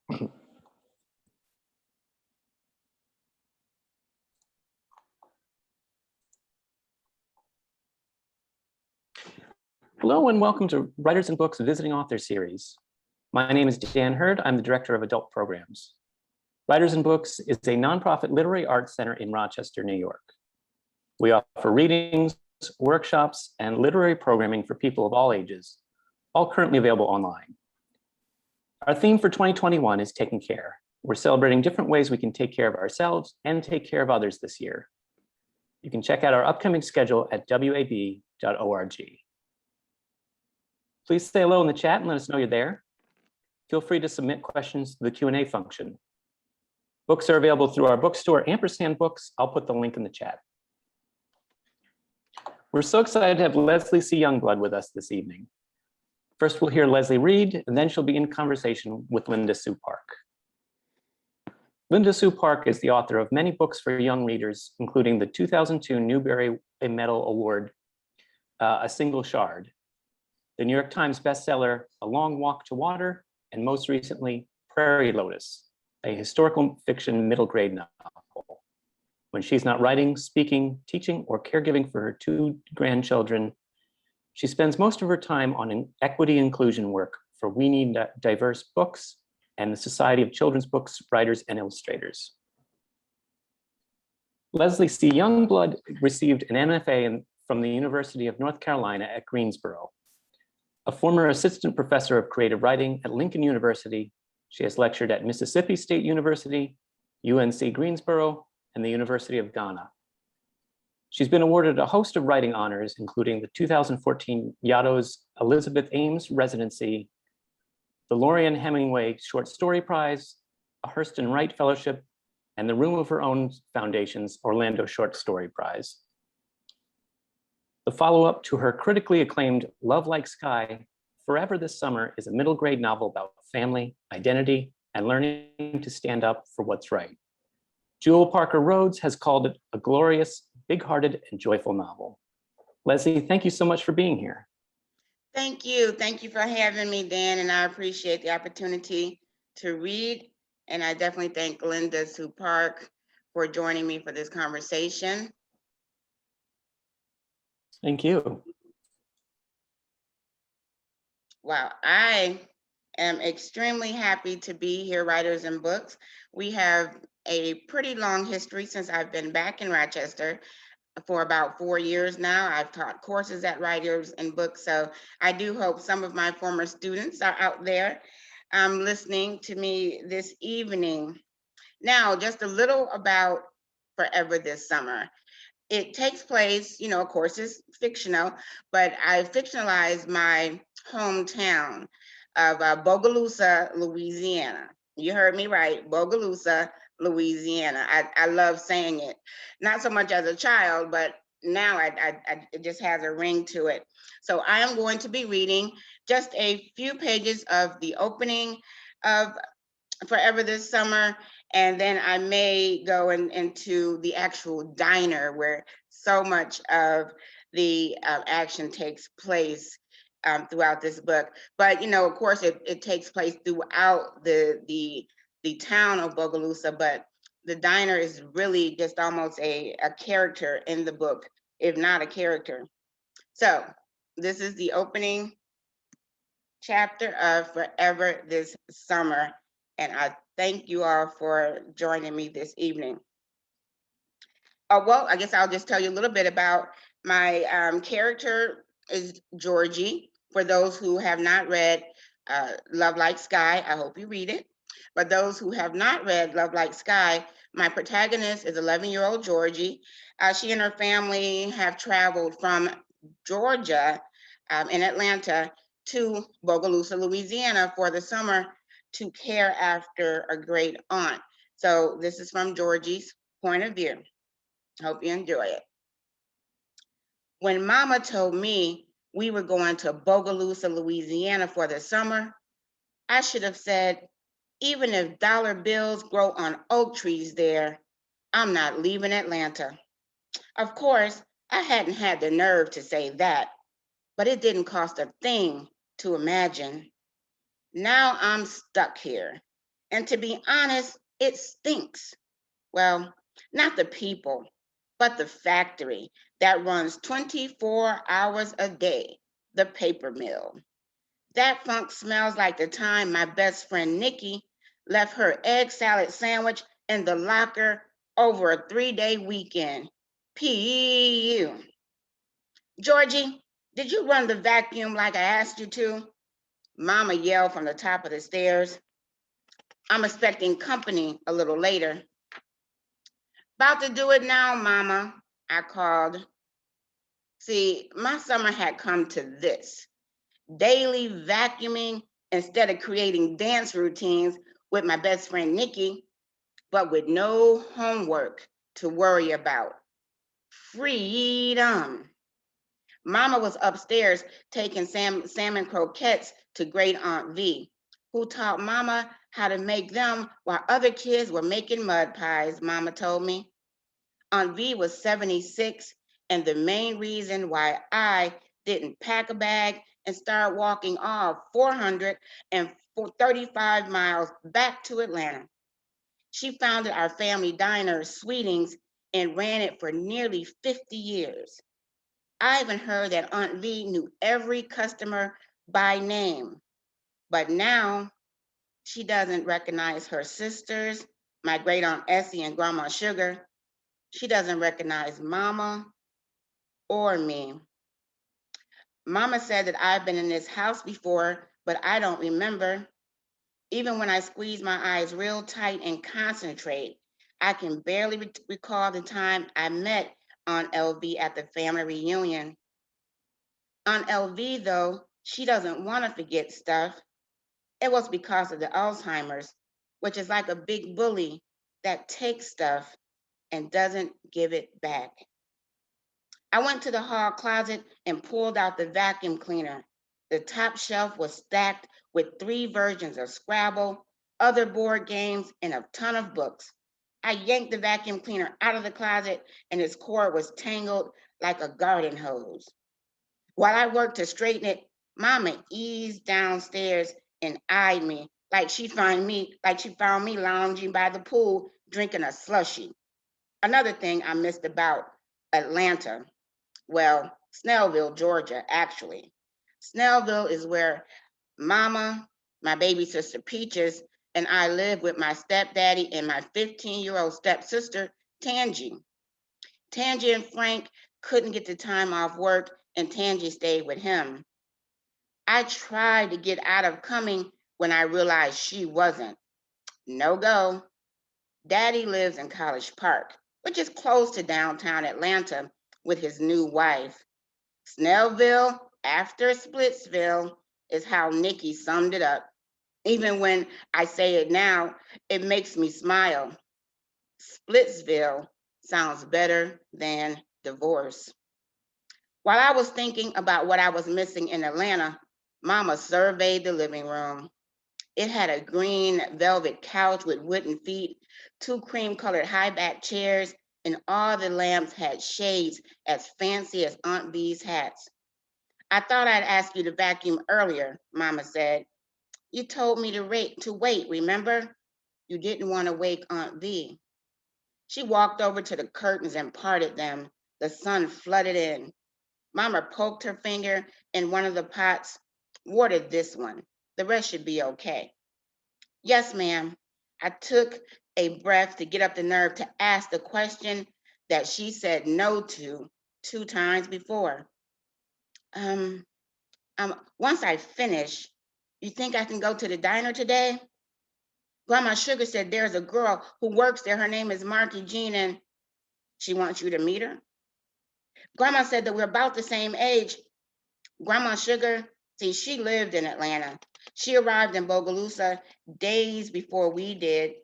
Hello and welcome to Writers and Books Visiting Author Series. My name is Dan Hurd. I'm the Director of Adult Programs. Writers and Books is a nonprofit literary arts center in Rochester, New York. We offer readings, workshops, and literary programming for people of all ages, all currently available online. Our theme for 2021 is Taking Care. We're celebrating different ways we can take care of ourselves and take care of others this year. You can check out our upcoming schedule at wab.org. Please say hello in the chat and let us know you're there. Feel free to submit questions to the Q&A function. Books are available through our bookstore, Ampersand Books. I'll put the link in the chat. We're so excited to have Leslie C. Youngblood with us this evening. First, we'll hear Leslie read, and then she'll be in conversation with Linda Sue Park. Linda Sue Park is the author of many books for young readers, including the 2002 Newbery Medal Award, A Single Shard, the New York Times bestseller, A Long Walk to Water, and most recently, Prairie Lotus, a historical fiction middle grade novel. When she's not writing, speaking, teaching, or caregiving for her 2 grandchildren, she spends most of her time on equity inclusion work for We Need Diverse Books and the Society of Children's Books Writers and Illustrators. Leslie C. Youngblood received an MFA from the University of North Carolina at Greensboro. A former assistant professor of creative writing at Lincoln University, she has lectured at Mississippi State University, UNC-Greensboro, and the University of Ghana. She's been awarded a host of writing honors, including the 2014 Yaddo's Elizabeth Ames Residency, the Lorian Hemingway Short Story Prize, a Hurston Wright Fellowship, and the Room of Her Own Foundation's Orlando Short Story Prize. The follow-up to her critically acclaimed Love Like Sky, Forever This Summer, is a middle grade novel about family, identity, and learning to stand up for what's right. Jewell Parker Rhodes has called it a glorious, big-hearted, and joyful novel. Leslie, thank you so much for being here. Thank you. Thank you for having me, Dan, and I appreciate the opportunity to read. And I definitely thank Linda Sue Park for joining me for this conversation. Thank you. Wow, I am extremely happy to be here, Writers and Books. We have a pretty long history since I've been back in Rochester for about 4 years now. I've taught courses at Writers and Books, so I do hope some of my former students are out there listening to me this evening. Now, just a little about Forever This Summer. It takes place, of course, it's fictional, but I fictionalized my hometown of Bogalusa, Louisiana. You heard me right, Bogalusa, Louisiana. I love saying it, not so much as a child, but now it just has a ring to it. So I am going to be reading just a few pages of the opening of Forever This Summer, and then I may go into the actual diner where so much of the action takes place throughout this book. But of course, it takes place throughout the town of Bogalusa, but the diner is really just almost a character in the book, if not a character. So this is the opening chapter of Forever This Summer, and I thank you all for joining me this evening. Well, I guess I'll just tell you a little bit about my character is Georgie. For those who have not read Love Like Sky, I hope you read it. But those who have not read Love Like Sky, my protagonist is 11-year-old Georgie. She and her family have traveled from Georgia in Atlanta to Bogalusa, Louisiana for the summer to care after a great aunt. So this is from Georgie's point of view. Hope you enjoy it. When Mama told me we were going to Bogalusa, Louisiana for the summer, I should have said, even if dollar bills grow on oak trees there, I'm not leaving Atlanta. Of course, I hadn't had the nerve to say that, but it didn't cost a thing to imagine. Now I'm stuck here, And to be honest, it stinks. Well, not the people, but the factory that runs 24 hours a day, the paper mill. That funk smells like the time my best friend Nikki left her egg salad sandwich in the locker over a 3-day weekend. P.U. Georgie, did you run the vacuum like I asked you to? Mama yelled from the top of the stairs. I'm expecting company a little later. About to do it now, Mama, I called. See, my summer had come to this. Daily vacuuming instead of creating dance routines with my best friend Nikki, but with no homework to worry about. Freedom. Mama was upstairs taking salmon croquettes to great Aunt V, who taught Mama how to make them while other kids were making mud pies, Mama told me. Aunt V was 76, and the main reason why I didn't pack a bag and start walking all 435 miles back to Atlanta. She founded our family diner, Sweetings, and ran it for nearly 50 years. I even heard that Aunt V knew every customer by name, but now she doesn't recognize her sisters, my great Aunt Essie and Grandma Sugar. She doesn't recognize Mama or me. Mama said that I've been in this house before, but I don't remember. Even when I squeeze my eyes real tight and concentrate, I can barely recall the time I met Aunt LV at the family reunion. Aunt LV, though, she doesn't want to forget stuff. It was because of the Alzheimer's, which is like a big bully that takes stuff and doesn't give it back. I went to the hall closet and pulled out the vacuum cleaner. The top shelf was stacked with 3 versions of Scrabble, other board games, and a ton of books. I yanked the vacuum cleaner out of the closet and its cord was tangled like a garden hose. While I worked to straighten it, Mama eased downstairs and eyed me like she found me lounging by the pool drinking a slushie. Another thing I missed about Atlanta, well, Snellville, Georgia, actually. Snellville is where Mama, my baby sister Peaches, and I live with my stepdaddy and my 15-year-old stepsister, Tangi. Tangi and Frank couldn't get the time off work, and Tangi stayed with him. I tried to get out of coming when I realized she wasn't. No go. Daddy lives in College Park, which is close to downtown Atlanta, with his new wife. Snellville after Splitsville is how Nikki summed it up. Even when I say it now, it makes me smile. Splitsville sounds better than divorce. While I was thinking about what I was missing in Atlanta, Mama surveyed the living room. It had a green velvet couch with wooden feet, 2 cream-colored high-back chairs, and all the lamps had shades as fancy as Aunt V's hats. I thought I'd ask you to vacuum earlier, Mama said. You told me to wait, remember? You didn't want to wake Aunt V. She walked over to the curtains and parted them. The sun flooded in. Mama poked her finger in one of the pots. Watered this one. The rest should be okay. Yes, ma'am. I took a breath to get up the nerve to ask the question that she said no to 2 times before. Once I finish, you think I can go to the diner today? Grandma Sugar said there's a girl who works there. Her name is Marky Jean, and she wants you to meet her. Grandma said that we're about the same age. Grandma Sugar, see, she lived in Atlanta. She arrived in Bogalusa days before we did,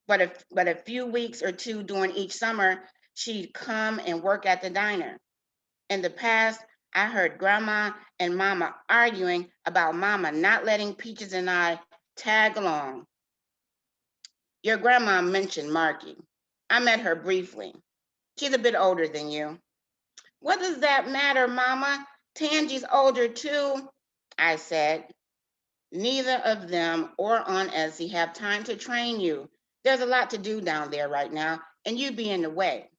but a few weeks or 2 during each summer, she'd come and work at the diner. In the past, I heard Grandma and Mama arguing about Mama not letting Peaches and I tag along. Your grandma mentioned Marky. I met her briefly. She's a bit older than you. What does that matter, Mama? Tangi's older too, I said. Neither of them or Aunt Essie have time to train you. There's a lot to do down there right now, and you'd be in the way.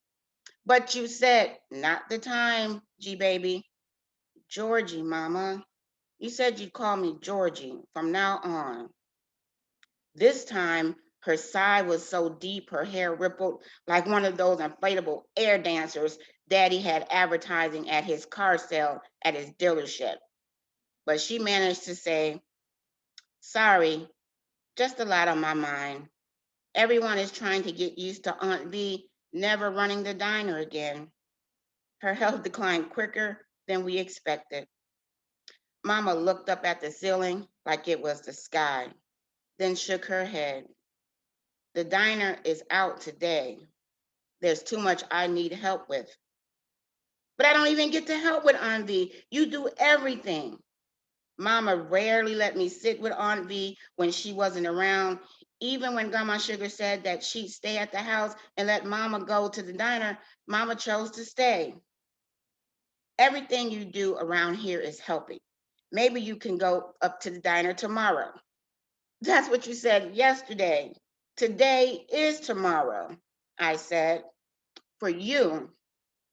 But you said, not the time, G-baby. Georgie, Mama. You said you'd call me Georgie from now on. This time, her sigh was so deep, her hair rippled like one of those inflatable air dancers Daddy had advertising at his car sale at his dealership. But she managed to say, sorry, just a lot on my mind. Everyone is trying to get used to Aunt V never running the diner again. Her health declined quicker than we expected. Mama looked up at the ceiling like it was the sky, then shook her head. The diner is out today. There's too much I need help with. But I don't even get to help with Aunt V. You do everything. Mama rarely let me sit with Aunt V when she wasn't around. Even when Grandma Sugar said that she'd stay at the house and let Mama go to the diner, Mama chose to stay. Everything you do around here is helping. Maybe you can go up to the diner tomorrow. That's what you said yesterday. Today is tomorrow, I said. For you,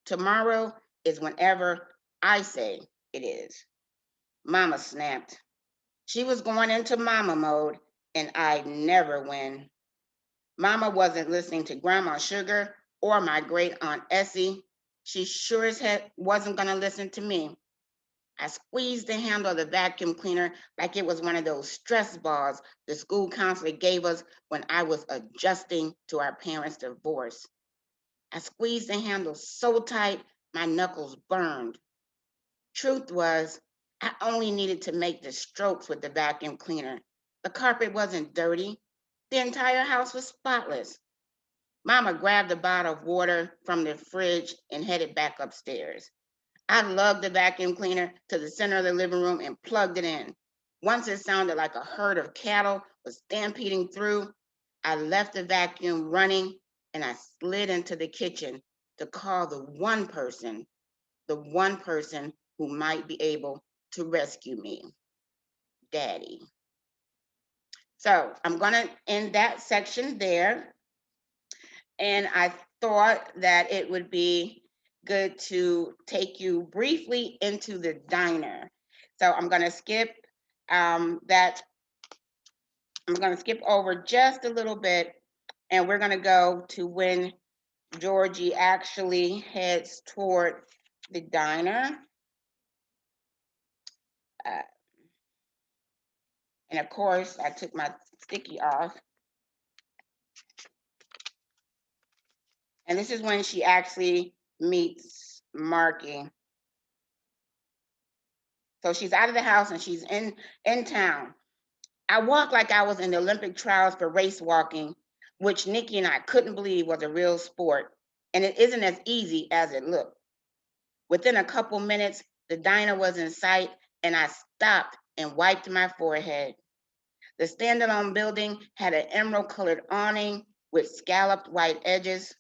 tomorrow is whenever I say it is. Mama snapped. She was going into mama mode, and I'd never win. Mama wasn't listening to Grandma Sugar or my great Aunt Essie. She sure as heck wasn't going to listen to me. I squeezed the handle of the vacuum cleaner like it was one of those stress balls the school counselor gave us when I was adjusting to our parents' divorce. I squeezed the handle so tight, my knuckles burned. Truth was, I only needed to make the strokes with the vacuum cleaner. The carpet wasn't dirty. The entire house was spotless. Mama grabbed a bottle of water from the fridge and headed back upstairs. I lugged the vacuum cleaner to the center of the living room and plugged it in. Once it sounded like a herd of cattle was stampeding through, I left the vacuum running and I slid into the kitchen to call the one person who might be able to rescue me, Daddy. So I'm going to end that section there. And I thought that it would be good to take you briefly into the diner. So I'm going to skip that. I'm going to skip over just a little bit, and we're going to go to when Georgie actually heads toward the diner. Uh, and of course, I took my sticky off. And this is when she actually meets Marky. So she's out of the house and she's in town. I walked like I was in the Olympic trials for race walking, which Nikki and I couldn't believe was a real sport. And it isn't as easy as it looked. Within a couple minutes, the diner was in sight and I stopped and wiped my forehead. The standalone building had an emerald colored awning with scalloped white edges.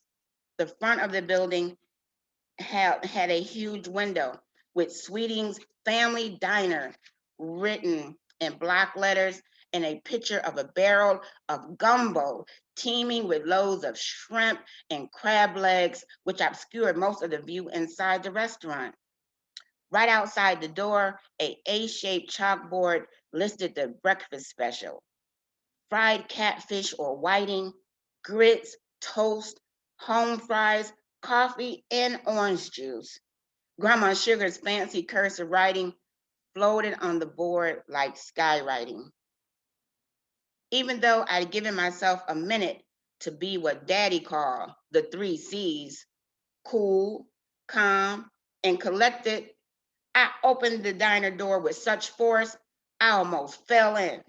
The front of the building had a huge window with Sweeting's Family Diner written in block letters and a picture of a barrel of gumbo teeming with loads of shrimp and crab legs, which obscured most of the view inside the restaurant. Right outside the door, a A-shaped chalkboard listed the breakfast special: fried catfish or whiting, grits, toast, home fries, coffee, and orange juice. Grandma Sugar's fancy cursive writing floated on the board like skywriting. Even though I'd given myself a minute to be what Daddy called the 3 C's, cool, calm, and collected, I opened the diner door with such force, I almost fell in.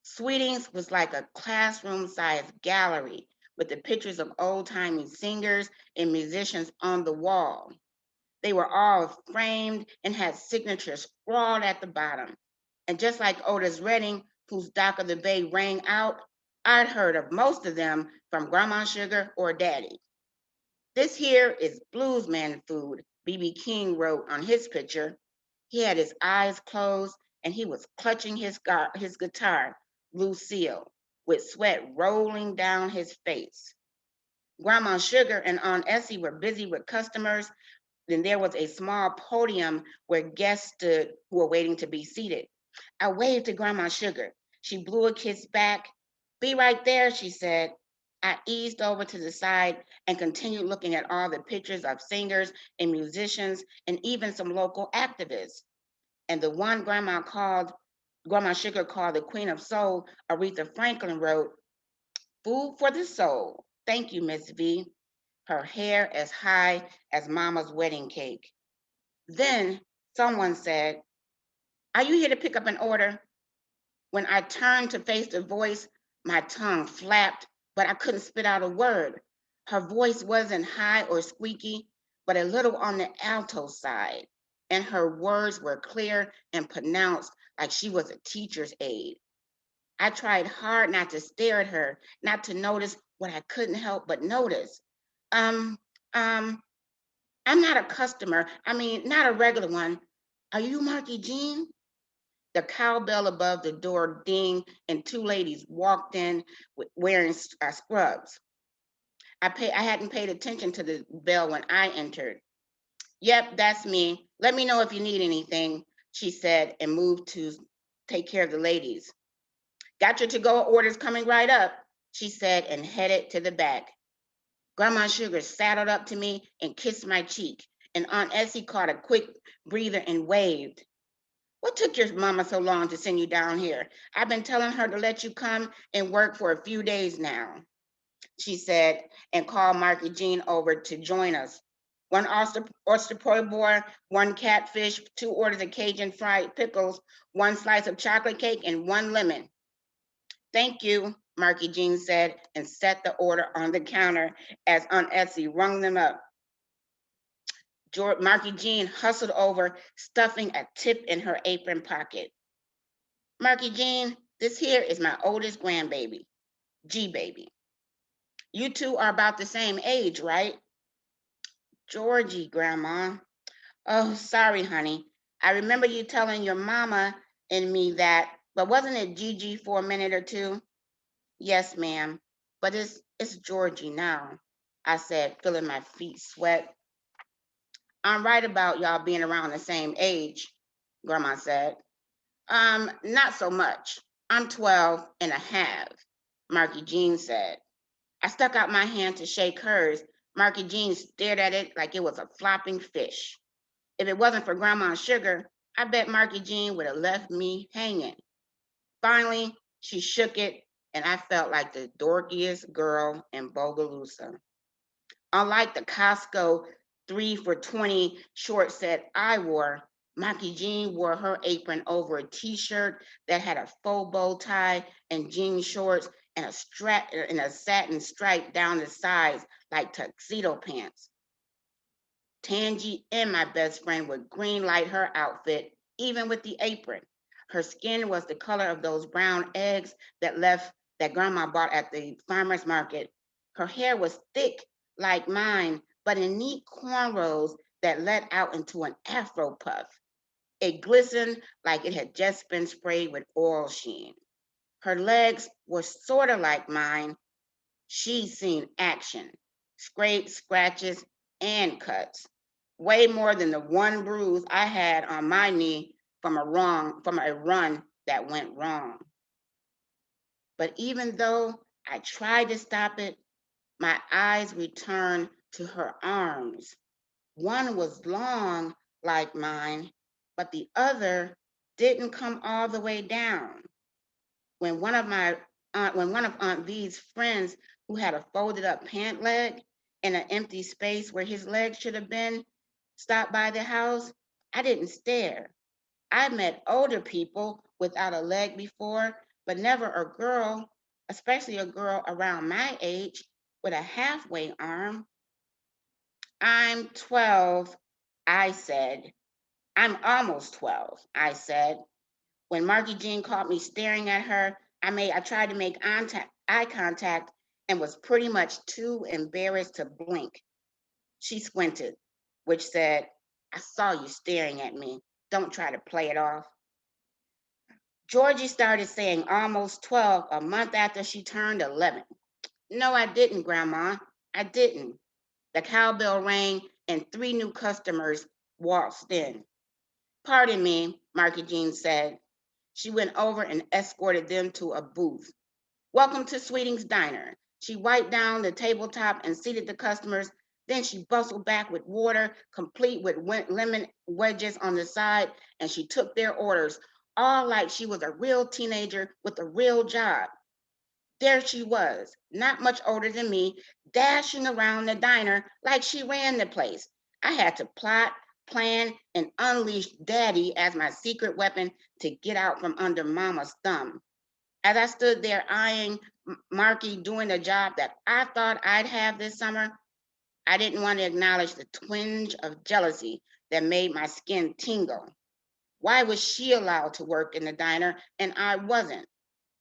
Sweetings was like a classroom-sized gallery with the pictures of old-timey singers and musicians on the wall. They were all framed and had signatures scrawled at the bottom. And just like Otis Redding, whose Dock of the Bay rang out, I'd heard of most of them from Grandma Sugar or Daddy. This here is bluesman food, B.B. King wrote on his picture. He had his eyes closed and he was clutching his guitar, Lucille, with sweat rolling down his face. Grandma Sugar and Aunt Essie were busy with customers. Then there was a small podium where guests stood who were waiting to be seated. I waved to Grandma Sugar. She blew a kiss back. Be right there, she said. I eased over to the side and continued looking at all the pictures of singers and musicians and even some local activists. And the one Grandma Sugar called the Queen of Soul, Aretha Franklin, wrote, "Food for the soul. Thank you, Miss V." Her hair as high as Mama's wedding cake. Then someone said, "Are you here to pick up an order?" When I turned to face the voice, my tongue flapped, but I couldn't spit out a word. Her voice wasn't high or squeaky, but a little on the alto side, and her words were clear and pronounced like she was a teacher's aide. I tried hard not to stare at her, not to notice what I couldn't help but notice. Um, um, I'm not a customer. I mean, not a regular one. Are you Marky Jean? The cowbell above the door dinged, and two ladies walked in wearing scrubs. I hadn't paid attention to the bell when I entered. Yep, that's me. Let me know if you need anything, she said, and moved to take care of the ladies. Got your to-go orders coming right up, she said, and headed to the back. Grandma Sugar saddled up to me and kissed my cheek, and Aunt Essie caught a quick breather and waved. What took your mama so long to send you down here? I've been telling her to let you come and work for a few days now, she said, and called Marky Jean over to join us. One oyster po' boy, one catfish, two orders of Cajun fried pickles, one slice of chocolate cake, and one lemon. Thank you, Marky Jean said, and set the order on the counter as Aunt Essie rung them up. Marky Jean hustled over, stuffing a tip in her apron pocket. Marky Jean, this here is my oldest grandbaby, G-baby. You two are about the same age, right? Georgie, Grandma. Oh, sorry, honey. I remember you telling your mama and me that, but wasn't it Gigi for a minute or two? Yes, ma'am, but it's Georgie now, I said, feeling my feet sweat. I'm right about y'all being around the same age, Grandma said. Not so much. I'm 12 and a half, Marky Jean said. I stuck out my hand to shake hers. Marky Jean stared at it like it was a flopping fish. If it wasn't for Grandma Sugar, I bet Marky Jean would have left me hanging. Finally, she shook it, and I felt like the dorkiest girl in Bogalusa. Unlike the Costco 3 for $20 short set I wore, Marky Jean wore her apron over a t-shirt that had a faux bow tie and jean shorts and a satin stripe down the sides like tuxedo pants. Tangy and my best friend would green light her outfit, even with the apron. Her skin was the color of those brown eggs that Grandma bought at the farmer's market. Her hair was thick like mine, but in neat cornrows that let out into an afro puff. It glistened like it had just been sprayed with oil sheen. Her legs were sort of like mine. She's seen action, scrapes, scratches, and cuts. Way more than the one bruise I had on my knee from a run that went wrong. But even though I tried to stop it, my eyes returned to her arms. One was long like mine, but the other didn't come all the way down. When one of Aunt V's friends who had a folded up pant leg and an empty space where his leg should have been stopped by the house, I didn't stare. I met older people without a leg before, but never a girl, especially a girl around my age with a halfway arm. I'm 12, I said. I'm almost 12, I said. When Marky Jean caught me staring at her, I tried to make eye contact and was pretty much too embarrassed to blink. She squinted, which said, I saw you staring at me. Don't try to play it off. Georgie started saying almost 12 a month after she turned 11. No, I didn't, Grandma. I didn't. The cowbell rang and 3 new customers waltzed in. Pardon me, Marky Jean said. She went over and escorted them to a booth. Welcome to Sweeting's Diner. She wiped down the tabletop and seated the customers. Then she bustled back with water, complete with lemon wedges on the side, and she took their orders, all like she was a real teenager with a real job. There she was, not much older than me, dashing around the diner like she ran the place. I had to plot, plan, and unleash Daddy as my secret weapon to get out from under Mama's thumb. As I stood there eyeing Marky doing a job that I thought I'd have this summer, I didn't want to acknowledge the twinge of jealousy that made my skin tingle. Why was she allowed to work in the diner and I wasn't?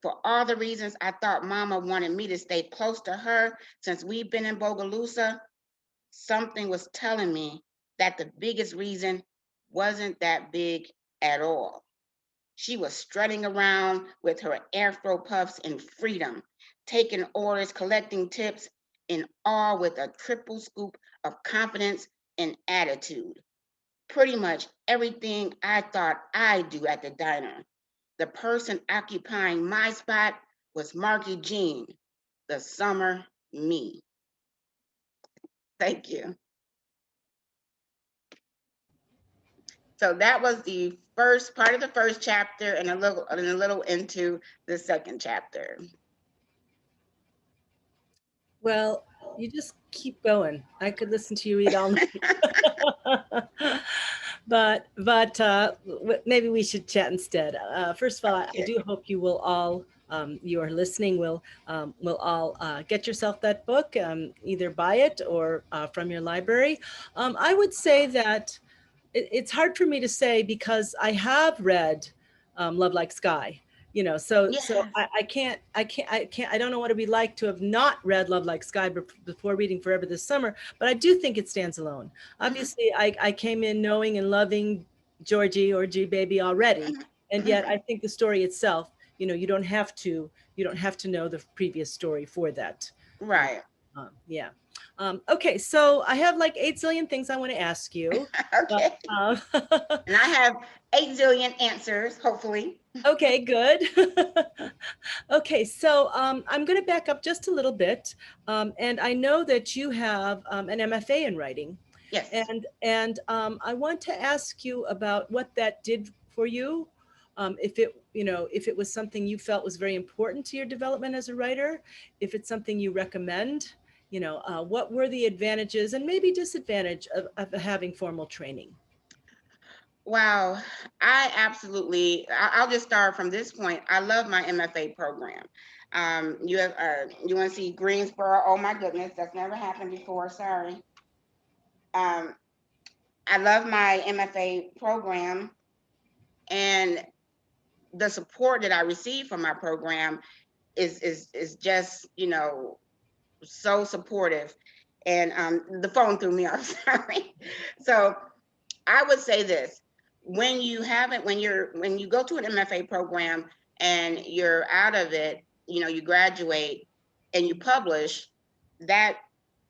For all the reasons I thought Mama wanted me to stay close to her since we've been in Bogalusa, something was telling me that the biggest reason wasn't that big at all. She was strutting around with her afro puffs in freedom, taking orders, collecting tips, in all with a triple scoop of confidence and attitude. Pretty much everything I thought I'd do at the diner. The person occupying my spot was Marky Jean, the summer me. Thank you. So that was the first part of the first chapter and a little into the second chapter. Well, you just keep going. I could listen to you read all night. but maybe we should chat instead. First of all, I do hope you will all, you are listening, will all get yourself that book, either buy it or from your library. I would say that it's hard for me to say because I have read Love Like Sky. So Yes. I don't know what it'd be like to have not read Love Like Sky before reading Forever This Summer, but I do think it stands alone. Obviously, I came in knowing and loving Georgie or G Baby already, and yet I think the story itself, you don't have to know the previous story for that. Right. Yeah. Okay, so I have like 8 zillion things I want to ask you. Okay. And I have 8 zillion answers, hopefully. Okay, good. Okay, so I'm going to back up just a little bit. And I know that you have an MFA in writing. Yes. And I want to ask you about what that did for you. If it was something you felt was very important to your development as a writer, if it's something you recommend, what were the advantages and maybe disadvantage of having formal training? Wow, I'll just start from this point. I love my MFA program. You have UNC-Greensboro, oh my goodness, that's never happened before, sorry. I love my MFA program and the support that I receive from my program is just, so supportive. And the phone threw me off, sorry. So I would say this, when you go to an MFA program and you're out of it, you graduate and you publish, that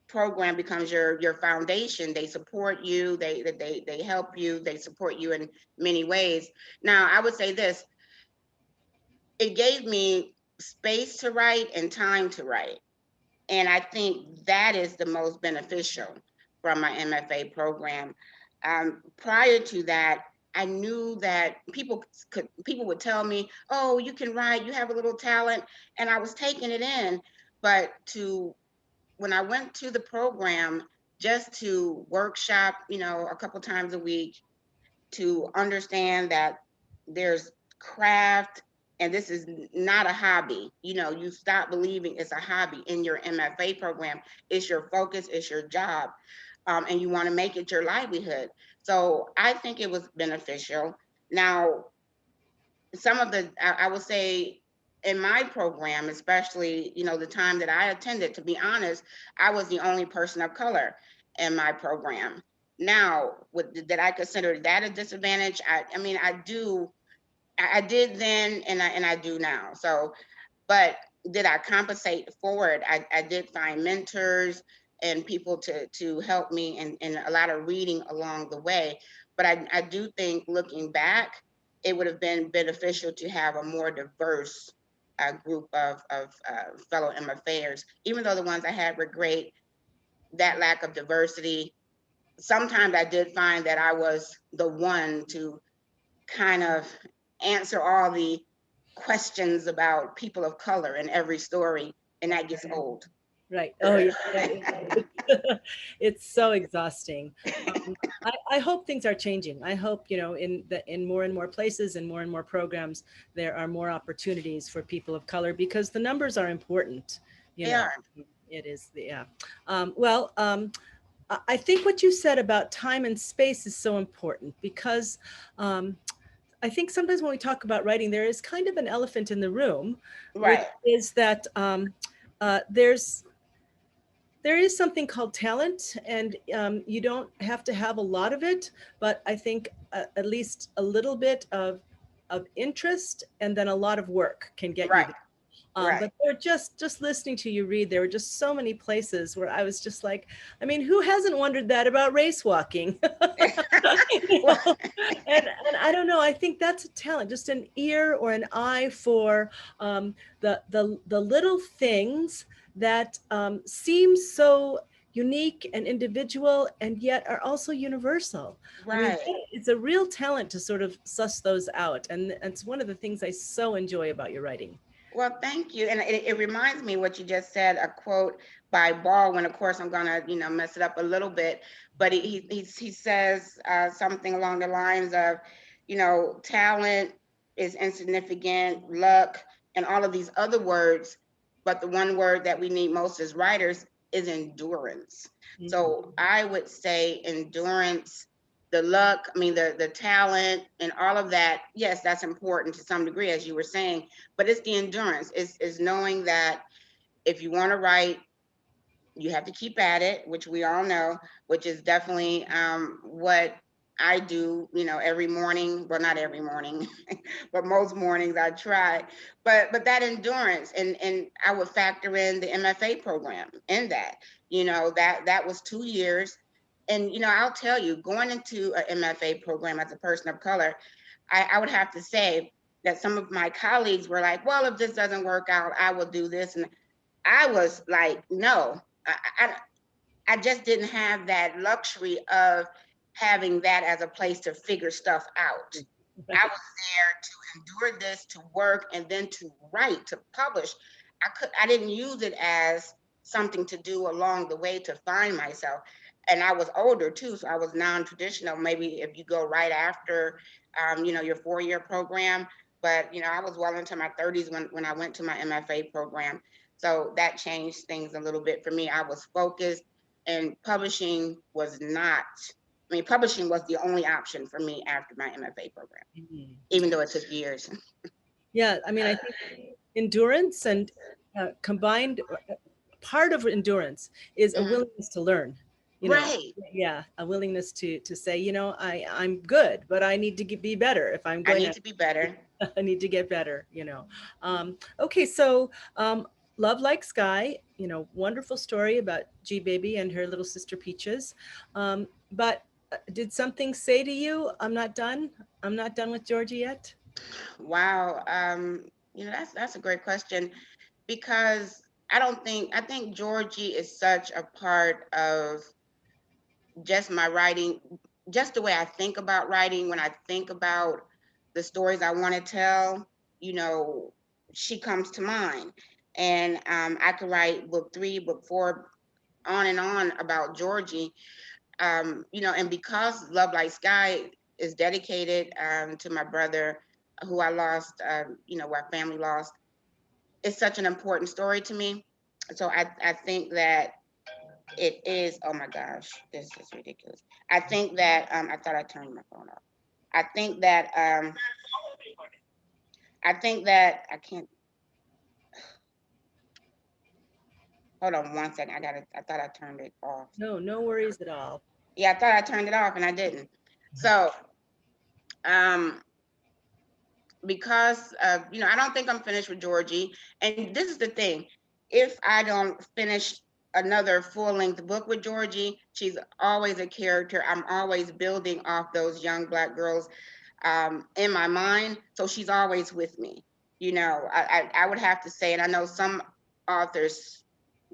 program becomes your foundation. They support you, they help you, they support you in many ways. Now, I would say this, it gave me space to write and time to write. And I think that is the most beneficial from my MFA program. Prior to that, I knew that people would tell me, "Oh, you can write, you have a little talent," and I was taking it in. But when I went to the program, just to workshop, a couple times a week, to understand that there's craft and this is not a hobby. You stop believing it's a hobby in your MFA program. It's your focus, it's your job, and you want to make it your livelihood. So I think it was beneficial. Now, I would say in my program, especially, the time that I attended, to be honest, I was the only person of color in my program. Now, did I consider that a disadvantage? I mean, I do I did then, and I do now. So, but did I compensate for it? I did find mentors and people to help me, and a lot of reading along the way. But I do think, looking back, it would have been beneficial to have a more diverse group of fellow MFAers. Even though the ones I had were great, that lack of diversity, sometimes I did find that I was the one to kind of answer all the questions about people of color in every story, and that gets old. Right. Oh, yeah. It's so exhausting. I hope things are changing. I hope, in more and more places and more programs, there are more opportunities for people of color, because the numbers are important. They are. It is. Yeah. Well, I think what you said about time and space is so important, because I think sometimes when we talk about writing, there is kind of an elephant in the room, which Right. is that there is something called talent, and you don't have to have a lot of it, but I think at least a little bit of interest and then a lot of work can get you Right. there. Right. But they're just listening to you read, there were just so many places where I was just like, I mean, who hasn't wondered that about race walking? You Well, know? And I don't know, I think that's a talent, just an ear or an eye for the little things that seem so unique and individual and yet are also universal. I mean, right. it's a real talent to sort of suss those out. And it's one of the things I so enjoy about your writing. Well, thank you. And it reminds me what you just said, a quote by Baldwin. Of course, I'm gonna, mess it up a little bit, but he says something along the lines of, talent is insignificant, luck, and all of these other words, but the one word that we need most as writers is endurance. So I would say endurance, the luck, I mean, the talent and all of that. Yes, that's important to some degree, as you were saying, but it's the endurance, is knowing that if you want to write, you have to keep at it, which we all know, which is definitely what I do, every morning. Well, not every morning, but most mornings I try. But that endurance, and I would factor in the MFA program in that. That was 2 years. And I'll tell you, going into an MFA program as a person of color, I would have to say that some of my colleagues were like, well, if this doesn't work out, I will do this. And I was like, no, I, I just didn't have that luxury of having that as a place to figure stuff out. I was there to endure this, to work, and then to write, to publish. I didn't use it as something to do along the way to find myself. And I was older too, so I was non-traditional. Maybe if you go right after, your 4-year program, but I was well into my 30s when I went to my MFA program. So that changed things a little bit for me. I was focused, and publishing was not. I mean, publishing was the only option for me after my MFA program, Mhm. even though it took years. Yeah, I mean, I think endurance and combined, part of endurance is a Mhm. willingness to learn. Right. Yeah, a willingness to say, I'm good, but I need to be better if I'm I going need to. to be better. I need to get better. Okay, so Love Like Sky, wonderful story about G Baby and her little sister Peaches. But did something say to you, I'm not done? I'm not done with Georgie yet? Wow. That's a great question, because I think Georgie is such a part of just my writing, just the way I think about writing. When I think about the stories I want to tell, you know, she comes to mind. And I could write book 3, book 4, on about Georgie. And because Love Like Sky is dedicated to my brother, who I lost, who our family lost, it's such an important story to me. So I think that it is. Oh my gosh, this is ridiculous. I think that I thought I turned my phone off. I think that I can't. Hold on one second. I thought I turned it off. No, no worries at all. Yeah, I thought I turned it off and I didn't. So um because I don't think I'm finished with Georgie. And this is the thing, if I don't finish another full-length book with Georgie, she's always a character. I'm always building off those young Black girls in my mind. So she's always with me. I would have to say, and I know some authors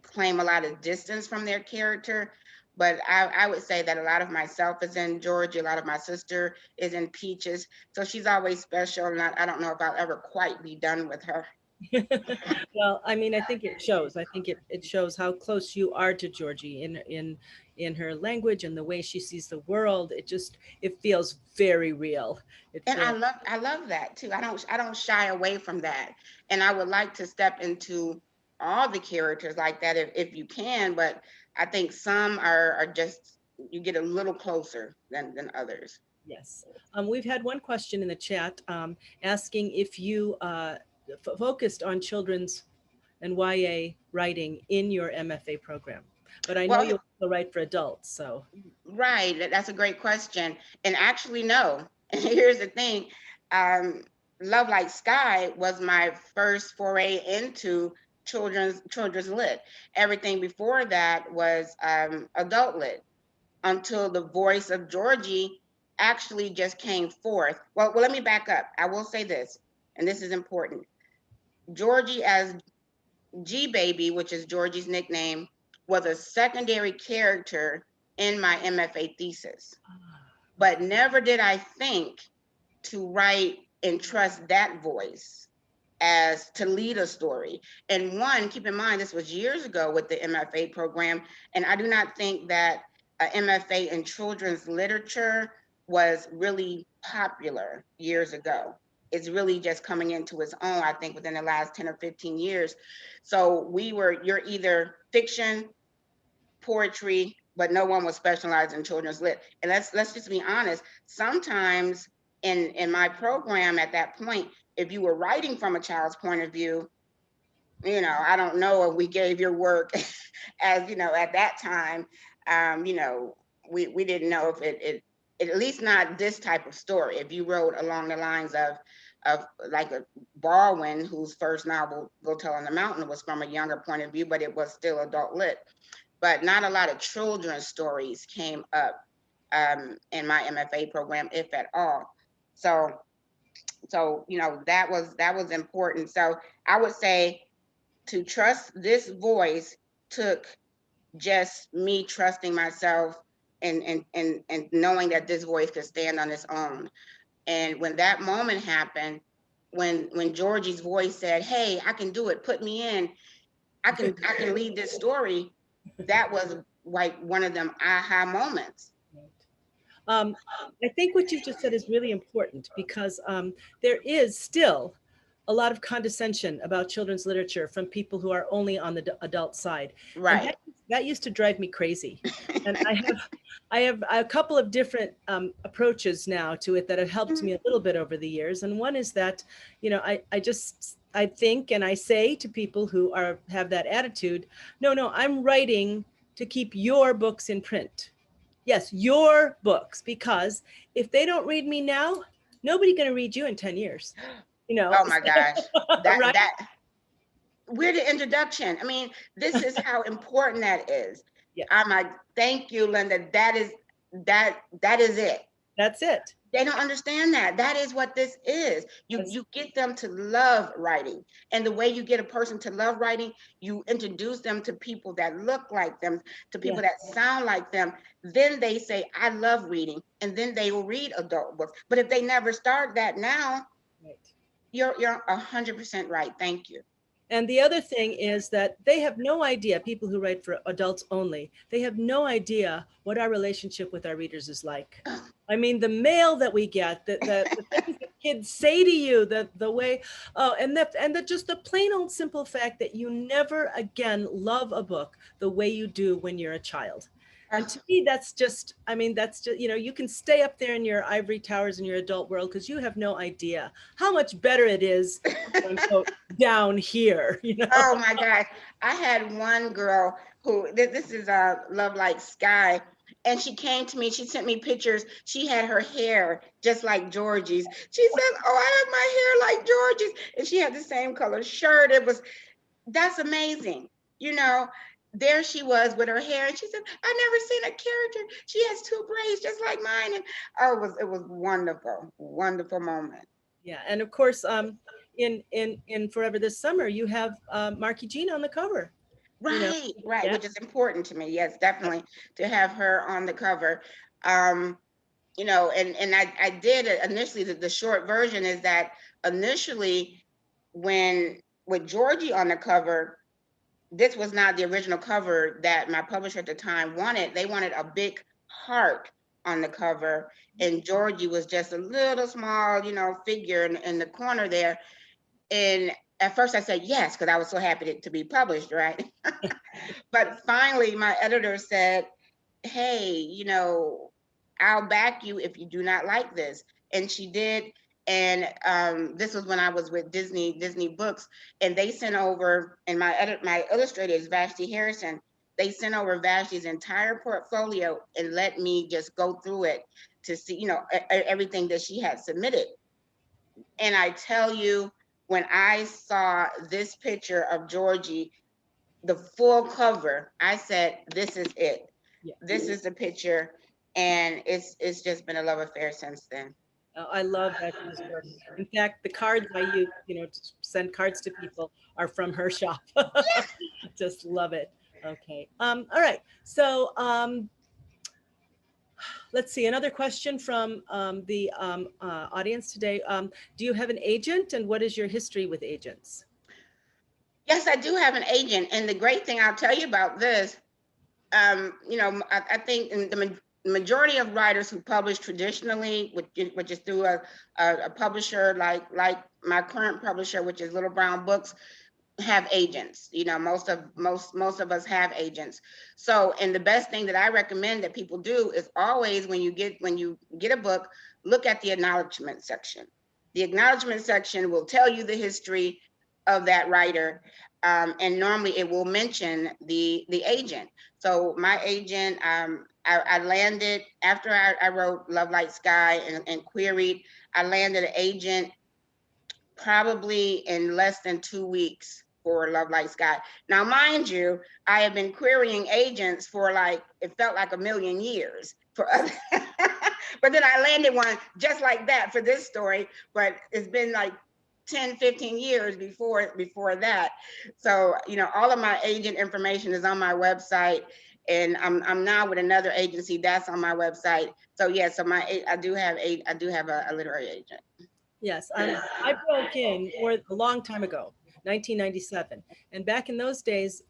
claim a lot of distance from their character, but I would say that a lot of myself is in Georgie, a lot of my sister is in Peaches. So she's always special, and I don't know if I'll ever quite be done with her. Well, I mean, I think it shows. I think it shows how close you are to Georgie in her language and the way she sees the world. It feels very real. It And feels I love that too. I don't shy away from that. And I would like to step into all the characters like that if you can, but I think some are just, you get a little closer than others. yes. We've had one question in the chat asking if you focused on children's and YA writing in your MFA program, but I know Well, you also write for adults. So right, that's a great question. And actually, no. And here's the thing. Um, Love Like Sky was my first foray into children's lit. Everything before that was adult lit, until the voice of Georgie actually just came forth. Well, let me back up. I will say this, and this is important. Georgie as G Baby, which is Georgie's nickname, was a secondary character in my MFA thesis. But never did I think to write and trust that voice as to lead a story. And one, keep in mind, this was years ago with the MFA program, and I do not think that a MFA in children's literature was really popular years ago. It's really just coming into its own, I think, within the last 10 or 15 years. So you're either fiction, poetry, but no one was specialized in children's lit. And let's just be honest. Sometimes in my program at that point, if you were writing from a child's point of view, I don't know if we gave your work as at that time. We didn't know if it at least not this type of story. If you wrote along the lines of like a Baldwin, whose first novel, Go Tell on the Mountain, was from a younger point of view, but it was still adult lit. But not a lot of children's stories came up in my MFA program, if at all. So that was important. So I would say to trust this voice took just me trusting myself and knowing that this voice could stand on its own. And when that moment happened, when Georgie's voice said, "Hey, I can do it. Put me in. I can lead this story," that was like one of them aha moments. I think what you just said is really important because there is still a lot of condescension about children's literature from people who are only on the adult side. Right. And that used to drive me crazy. And I have a couple of different approaches now to it that have helped me a little bit over the years. And one is that, I think and I say to people who have that attitude, no, I'm writing to keep your books in print. Yes, your books, because if they don't read me now, nobody's going to read you in 10 years. Oh my gosh. Right? We're the introduction. I mean, this is how important that is. Yeah. I'm like, thank you, Linda. That is it. That's it. They don't understand that. That is what this is. You get them to love writing. And the way you get a person to love writing, you introduce them to people that look like them, to people that sound like them. Then they say, I love reading. And then they will read adult books. But if they never start that now, you're 100% right. Thank you. And the other thing is that they have no idea, people who write for adults only, they have no idea what our relationship with our readers is like. I mean, the mail that we get, the things that kids say to you, the way, just the plain old simple fact that you never again love a book the way you do when you're a child. And to me, that's just, you can stay up there in your ivory towers in your adult world because you have no idea how much better it is down here, Oh my God. I had one girl who, this is Love Like Sky, And she came to me, she sent me pictures. She had her hair just like Georgie's. She said, oh, I have my hair like Georgie's. And she had the same color shirt. That's amazing. You know, there she was with her hair. And she said, I never seen a character. She has two braids just like mine. And oh, it was wonderful, wonderful moment. Yeah, and of course, in Forever This Summer, you have Marky Jean on the cover. You know, Right, right, yeah, which is important to me. Yes, definitely to have her on the cover. You know, and I did initially, the short version is that initially when with Georgie on the cover, this was not the original cover that my publisher at the time wanted. They wanted a big heart on the cover, and Georgie was just a little small, you know, figure in the corner there. And at first I said yes, because I was so happy to be published, right? But finally, my editor said, hey, you know, I'll back you if you do not like this. And she did. And this was when I was with Disney Books, and they sent over, and my illustrator is Vashti Harrison. They sent over Vashti's entire portfolio and let me just go through it to see, you know, everything that she had submitted. And I tell you, when I saw this picture of Georgie, the full cover, I said, this is it. yeah. This is the picture. And it's just been a love affair since then. I love Becky's work. In fact, the cards I use, to send cards to people are from her shop. Just love it. Okay. All right. So let's see. Another question from the audience today. Do you have an agent, and what is your history with agents? Yes, I do have an agent. And the great thing I'll tell you about this, I think in the majority of writers who publish traditionally, which is through a publisher like my current publisher, which is Little Brown Books, have agents. You know, most of us have agents. So, and the best thing that I recommend that people do is always when you get a book, look at the acknowledgement section. The acknowledgement section will tell you the history of that writer, and normally it will mention the agent. So my agent, I landed after I wrote Love Light Sky and queried. I landed an agent probably in less than 2 weeks for Love Light Sky. Now, mind you, I have been querying agents for it felt like a million years for other. But then I landed one just like that for this story, but it's been like 10, 15 years before that. So, all of my agent information is on my website, and I'm now with another agency that's on my website. So yeah, so I do have a literary agent. Yes, I broke in a long time ago, 1997. And back in those days,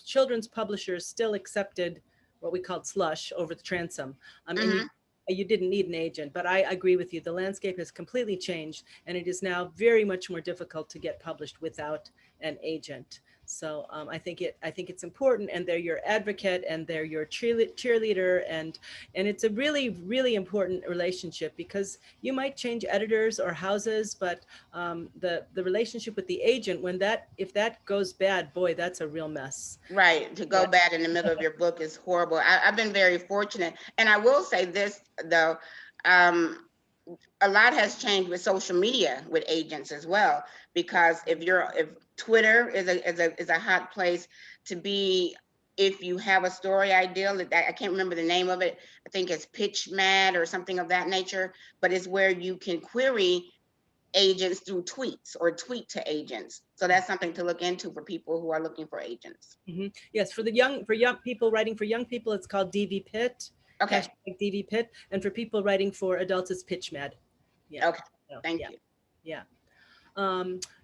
children's publishers still accepted what we called slush over the transom. And you didn't need an agent, but I agree with you. The landscape has completely changed, and it is now very much more difficult to get published without an agent. So I think it's important, and they're your advocate, and they're your cheerleader, and it's a really, really important relationship, because you might change editors or houses, but the relationship with the agent, if that goes bad, boy, that's a real mess. Right, to go bad in the middle of your book is horrible. I've been very fortunate, and I will say this though. A lot has changed with social media with agents as well, because if Twitter is a hot place to be. If you have a story idea, I can't remember the name of it. I think it's Pitch Mad or something of that nature, but it's where you can query agents through tweets or tweet to agents. So that's something to look into for people who are looking for agents. Mm-hmm. Yes, for young people writing for young people, it's called DV Pit. Okay. DV Pit, and for people writing for adults, it's Pitch Mad. Yeah. Okay. Thank you. Yeah.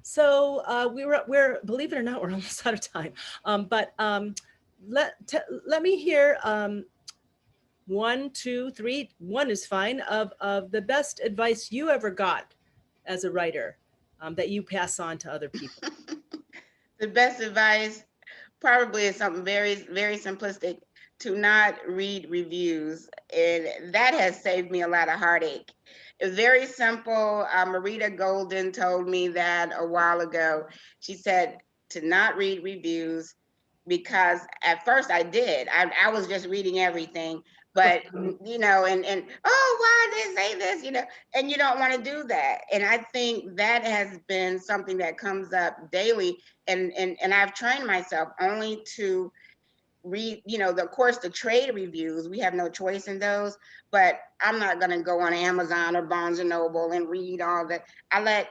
So we're believe it or not, we're almost out of time. But let me hear 1, 2, 3. 1 is fine of the best advice you ever got as a writer that you pass on to other people. The best advice probably is something very, very simplistic: to not read reviews. And that has saved me a lot of heartache. It's very simple. Marita Golden told me that a while ago. She said to not read reviews because at first I did. I was just reading everything, but you know, and oh, why did they say this? You know, and you don't want to do that. And I think that has been something that comes up daily. And I've trained myself only to read, you know, of course, the trade reviews, we have no choice in those, but I'm not going to go on Amazon or Barnes and Noble and read all that. I let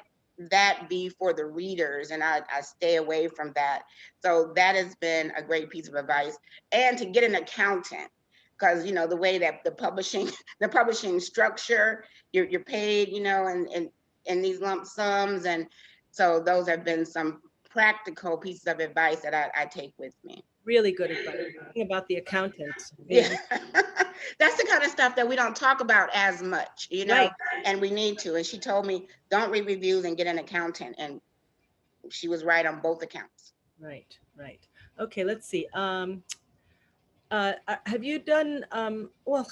that be for the readers, and I stay away from that. So that has been a great piece of advice. And to get an accountant, because you know the way that the publishing the publishing structure, you're paid, you know, and these lump sums, and so those have been some practical pieces of advice that I take with me. Really good advice. Thinking about the accountant. Yeah. That's the kind of stuff that we don't talk about as much, you know, Right. and we need to. And she told me, don't read reviews and get an accountant. And she was right on both accounts. Right. Right. Okay. Let's see. Have you done? Well,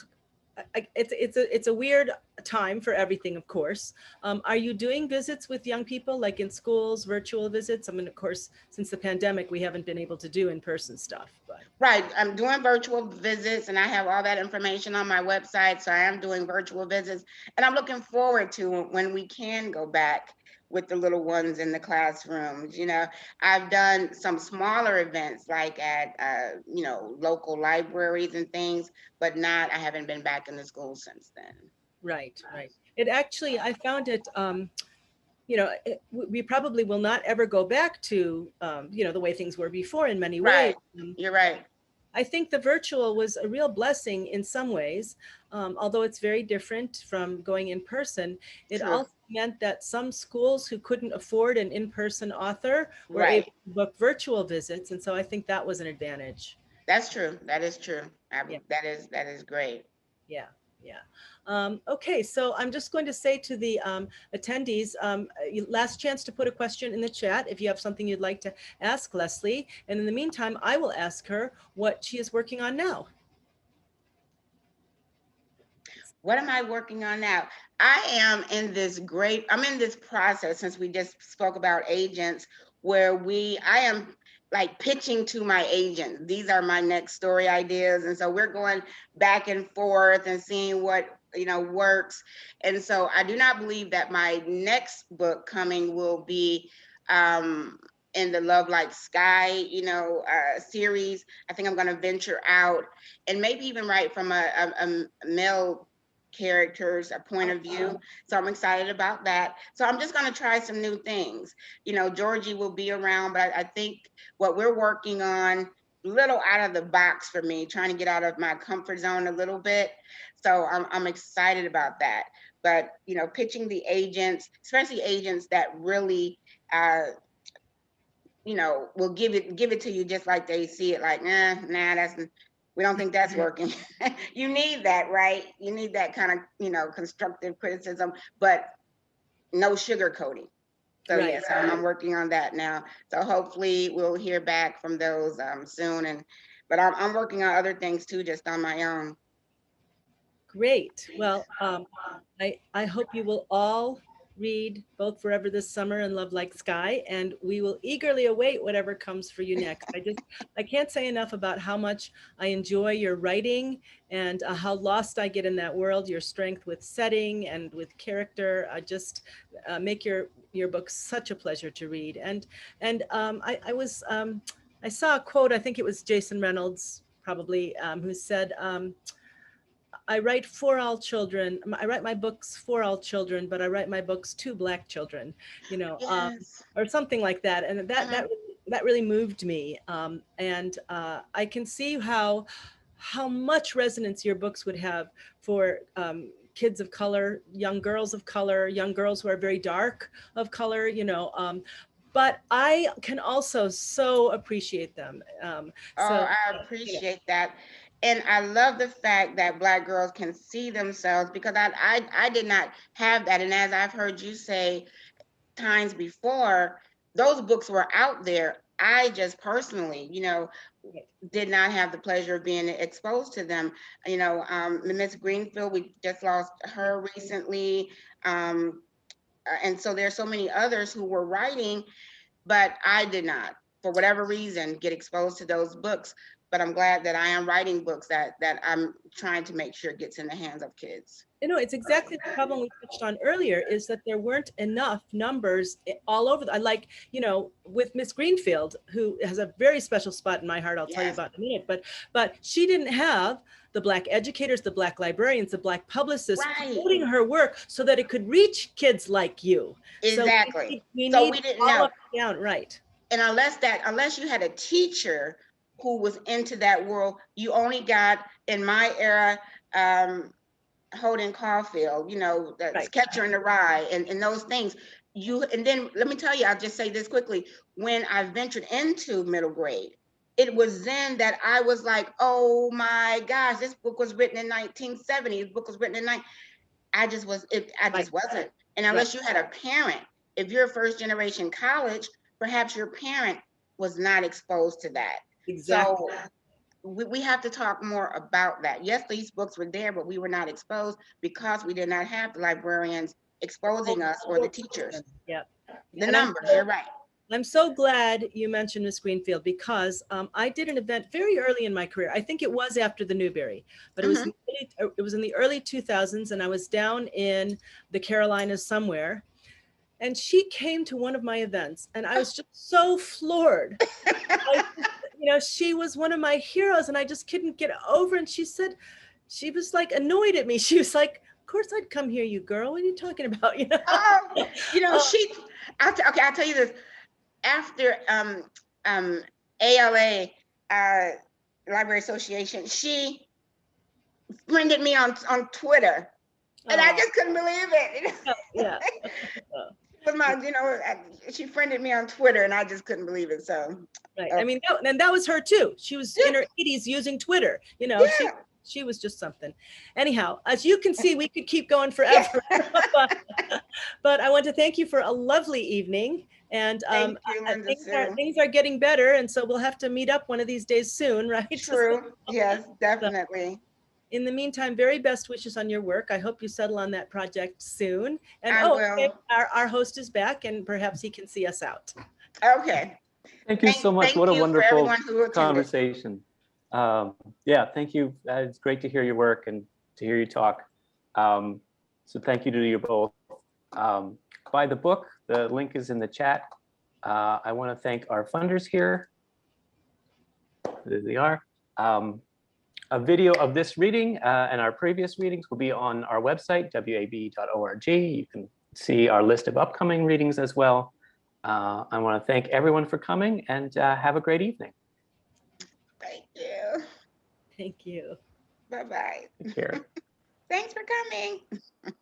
it's a weird time for everything, of course. Are you doing visits with young people, like in schools, virtual visits? I mean, of course, since the pandemic, we haven't been able to do in-person stuff. But Right, I'm doing virtual visits, and I have all that information on my website. So I am doing virtual visits, and I'm looking forward to when we can go back with the little ones in the classrooms. You know, I've done some smaller events like at you know, local libraries and things, but not. I haven't been back in the school since then. right, right. It actually, I found it. You know, we probably will not ever go back to, you know, the way things were before in many ways. Right, you're right. I think the virtual was a real blessing in some ways, although it's very different from going in person. It True. also meant that some schools who couldn't afford an in-person author were able Right. to book virtual visits, and so I think that was an advantage. That's true. That is true. Yeah, That is great. yeah, yeah. Okay, so I'm just going to say to the attendees, last chance to put a question in the chat if you have something you'd like to ask Leslie. And in the meantime, I will ask her what she is working on now. What am I working on now? I'm in this process, since we just spoke about agents, where I am like pitching to my agent. These are my next story ideas. And so we're going back and forth and seeing what, you know, works. And so I do not believe that my next book coming will be in the Love Like Sky, you know, series. I think I'm going to venture out and maybe even write from a male characters, a point of view. So I'm excited about that. So I'm just going to try some new things. You know, Georgie will be around, but I think what we're working on, little out of the box for me, trying to get out of my comfort zone a little bit. So I'm excited about that. But you know, pitching the agents, especially agents that really you know, will give it to you just like they see it, like, we don't think that's working. You need that, right? You need that kind of, you know, constructive criticism, but no sugarcoating. So Right. yes, I'm working on that now. So hopefully we'll hear back from those soon. But I'm working on other things too, just on my own. Great. Well, I hope you will all read both Forever This Summer and Love Like Sky, and we will eagerly await whatever comes for you next. I can't say enough about how much I enjoy your writing and how lost I get in that world, your strength with setting and with character. I just make your books such a pleasure to read. And I saw a quote, I think it was Jason Reynolds probably, who said, I write for all children. I write my books for all children, but I write my books to Black children, you know, Yes. or something like that. And that really moved me. And I can see how much resonance your books would have for kids of color, young girls of color, young girls who are very dark of color, you know. But I can also so appreciate them. Oh, So, I you know, appreciate that. And I love the fact that Black girls can see themselves, because I did not have that. And as I've heard you say times before, those books were out there. I just personally, you know, did not have the pleasure of being exposed to them. You know, Miss Greenfield, we just lost her recently. And so there's so many others who were writing, but I did not. for whatever reason, get exposed to those books. But I'm glad that I am writing books that I'm trying to make sure gets in the hands of kids. You know, it's exactly the problem we touched on earlier, is that there weren't enough numbers all over. I like, you know, with Miss Greenfield, who has a very special spot in my heart, I'll tell you Yes. about in a minute, but she didn't have the Black educators, the Black librarians, the Black publicists Right. promoting her work so that it could reach kids like you. Exactly. So we So need we didn't all know. up and down, right. And unless you had a teacher who was into that world, you only got, in my era, Holden Caulfield, you know, that's Right. Catcher in the Rye, and those things. And then let me tell you, I'll just say this quickly. When I ventured into middle grade, it was then that I was like, oh my gosh, this book was written in 1970. This book was written in I just wasn't. And unless you had a parent, if you're a first generation college, perhaps your parent was not exposed to that. Exactly. So we have to talk more about that. Yes, these books were there, but we were not exposed because we did not have the librarians exposing us, or the teachers. Yep. The numbers, you're right. I'm so glad you mentioned Miss Greenfield, because I did an event very early in my career. I think it was after the Newbery, but it was in the early 2000s, and I was down in the Carolinas somewhere. And she came to one of my events, and I was just so floored. You know, she was one of my heroes, and I just couldn't get over. And she said, she was like annoyed at me. She was like, "Of course I'd come here, you girl. What are you talking about?" You know. Oh, you know, okay, I'll tell you this. After ALA, Library Association, she friended me on Twitter, and I just couldn't believe it. Yeah. It was my, you know, she friended me on Twitter, and I just couldn't believe it. So, right. I mean, and that was her too. She was in her 80s using Twitter. You know, she was just something. Anyhow, as you can see, we could keep going forever. But I want to thank you for a lovely evening. And thank you, Linda, things are getting better, and so we'll have to meet up one of these days soon, right? True. Yes, definitely. In the meantime, very best wishes on your work. I hope you settle on that project soon. And I will. Okay, our host is back, and perhaps he can see us out. Okay. Thank you so much. What a wonderful conversation. Yeah, thank you. It's great to hear your work and to hear you talk. So thank you to you both. Buy the book. The link is in the chat. I want to thank our funders here. There they are. A video of this reading and our previous readings will be on our website, wab.org. You can see our list of upcoming readings as well. I want to thank everyone for coming, and have a great evening. Thank you. Thank you. Bye-bye. Take care. Thanks for coming.